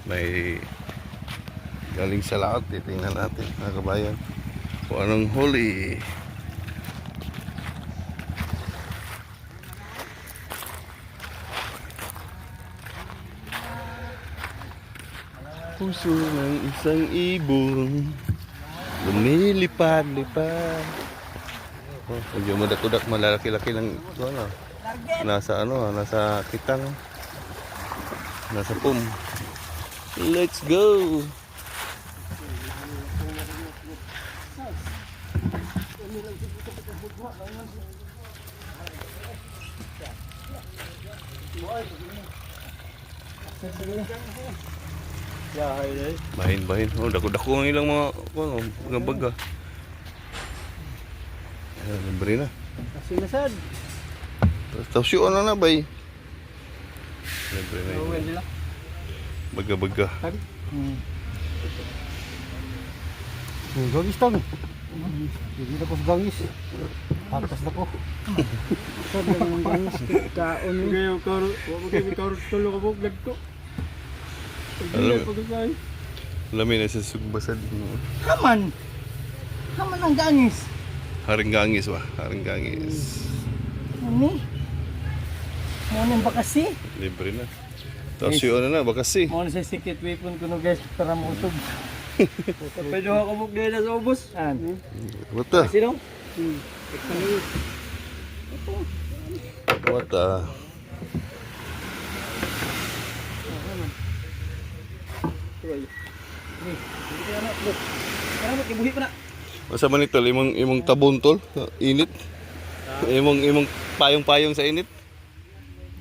May galing sa laot. Titingnan natin mga kabayan kung anong huli. Puso ng isang ibon lumilipad-lipad. Oh, medyo madakudak, malalaki-laki ng ano, nasa kitang, nasa pum. Let's go. Bahin. Oh, dako-dako ang ilang mga baga. Libre na. Kasi nasad. Tapos yun na bay. Libre na yun. Baga-baga. Gangis tang. Hindi na po gangis. Atas na ko. Sabi ng gangis. Kaon mo. Ngayon, karot tulo ka po. Nagko. Lamin na sa sugbasad. Haman ang gangis. Haring gangis ba? Haring gangis. Ano? Ano ba kasi? Libre na. Tapos yun na bakasi. Ano sa secret weapon ko no guys para mausog. Pwede ako mong na sa ubos. Wata. Kasi no? Wata. Masa man ito, imong tabon tol, init. Imong payong-payong sa init.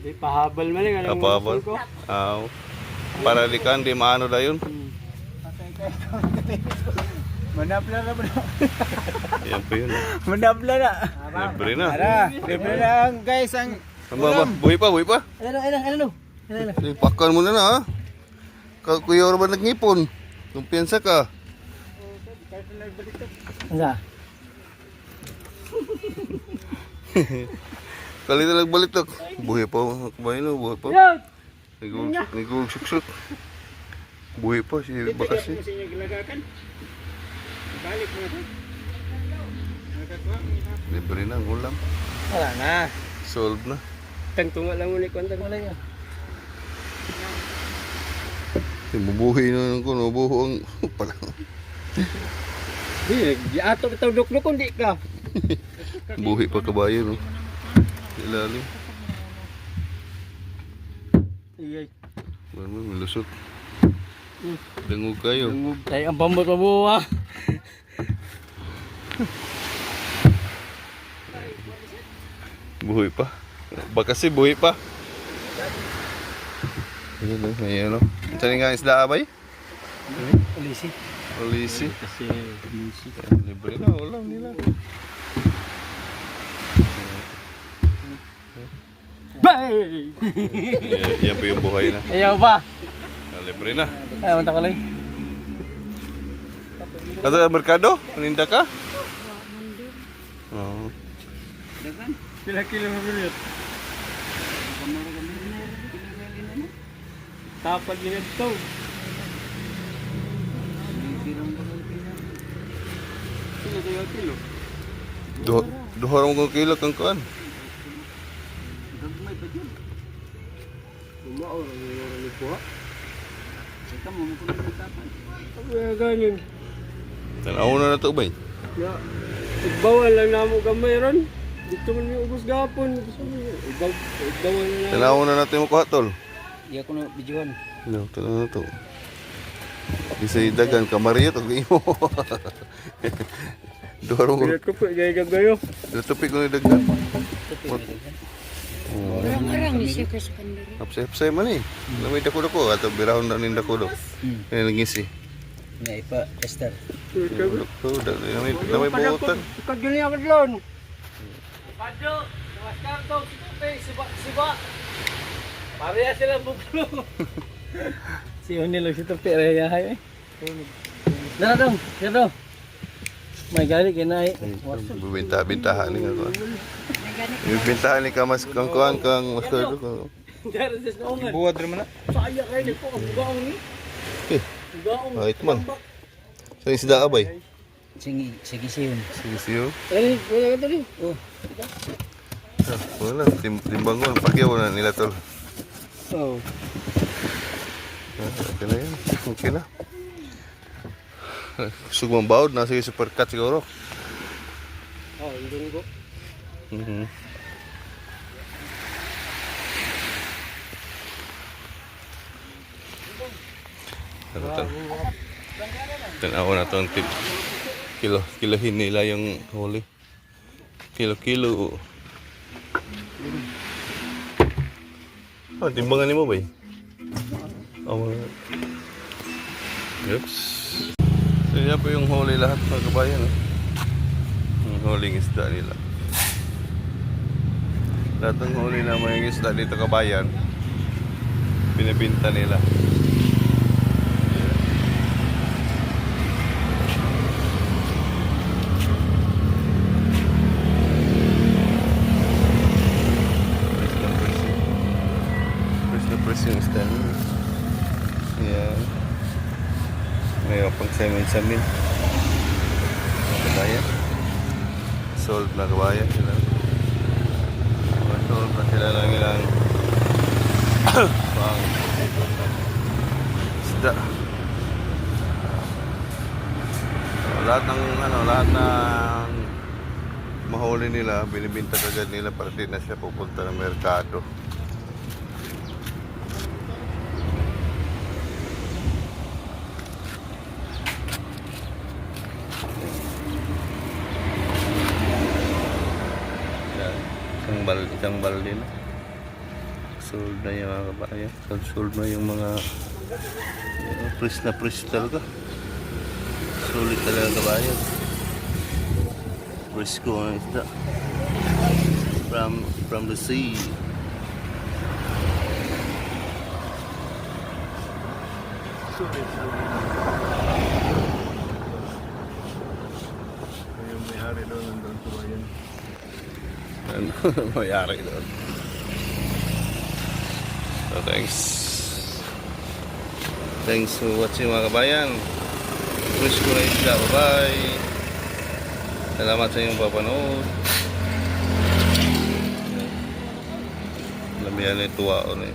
Di pahabal man lang ano. Pahabal. Aw. Para di kan di maano dayon. Manabla na bro. Yan pa yun. Manabla na. Libre na. Libre na guys ang Buhay pa. Ano? Pakan mo na ha. Kuya ba nagngipon? Kumpiyansa ka. Ano? Kali na nagbalitok. Buhay pa. Kumain na, buhay pa. Nagugog suksok. Buhay pa si Bakasi. Libre na ang ulam. Wala na. Solve na. Tangtunga lang ulit ko. Wala yan. Mabuhay na ko. Mabuho ang pala. Di ato ito duk-dukon di ka. Buhay pa kabayo no. Ilalim. Iyay. Ano, malusot. Dangog kayo. Ay, ang bambot mabuha. Buhay pa. Bakasi buhay pa. Ayan o, ayan o. Saan nga isda abay? Ulisi. Olisi. Kasi ulisi. Libre na, ulam nila. Bay! Yan po yung buhay na. Ayaw ba? Libre na. Ayaw ta ko lang. Kata sa merkado? Paninda ka? Oo. Pila kilo mo bilot? Tapad din ito. Kilo. Duhorong kong kilo kang kuan. Gagmay pa dyan. Umao lang yung orang ni Kuha. Ika mo kung nagtapan. Kaya ganyan. Tanaw na ito ba? Ya, igbawal lang na mo gamay ron. Dito man yung ubos gapon. Igbawal na lang. Tanaw na natin mo kuha tol. Iya ko na videoan. No, tanaw na ito. Di sa idagan, kamariya ito. Duhorong ko. Pilat ko po, gaya-gayo. Natupik ko na idagan. Orang-orang ni siya kaspandari. Hapsay-hapsay man eh. Lamay dako-dako. Ato birahon na nin dako-dako. Kaya nangisi. Nga ipa, Esther. Dako, lamay buotan. Kagyan niya ka dyan. Padyo, namaskar to, siba. Pareha sila buklo. Si Oni lang si Tupi, rehahay eh. Dara dong. May gali kinay. Bintahan ni nga. Yung bintahan ni kamas kang kuan kang master ko. Dara sa snongan. Buwad rin man na. Saya kayo ni po ang bugaw ni. Kahit man. Sa isda ka ba eh? Sige siyon. Sige siyo. Ay, wala ka tali. Oh. Wala. Timbang ko. Pakyaw na nila tol. Oh. Okay na yan. Okay na. Gusto mong baod. Nasa yung supercut siguro. Oh, hindi ko. Tanaw na itong kilohin nila yung huli. Kilo. Timbangan mo ba eh? Yups. So yan po yung huli lahat mga kabayan. Yung huling isda nila. Lahat ng huli naman yung isda dito kabayan. Binibinta nila. Yung stand. Yan. Mayroon pang samin. Mga kabayan. Sold na kabayan sila. Sold na sila lang ilang pang isda. Lahat ng mahuli nila, binibinta kagad nila para di na siya pupunta ng merkado. Isang balde na. Sold na yung mga kabayan. Sold na yung mga press talaga. Sulit talaga kabayan. Press ko ang isda. From the sea. Sulit yung may-ari doon nandun kabayan. Ano mayari doon. So thanks for watching mga kabayan. Wish ko na isda. Bye-bye. Salamat sa inyong papanood. Lamihan na yung tuwaon eh.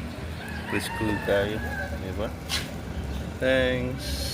Wish ko tayo. Diba? Thanks.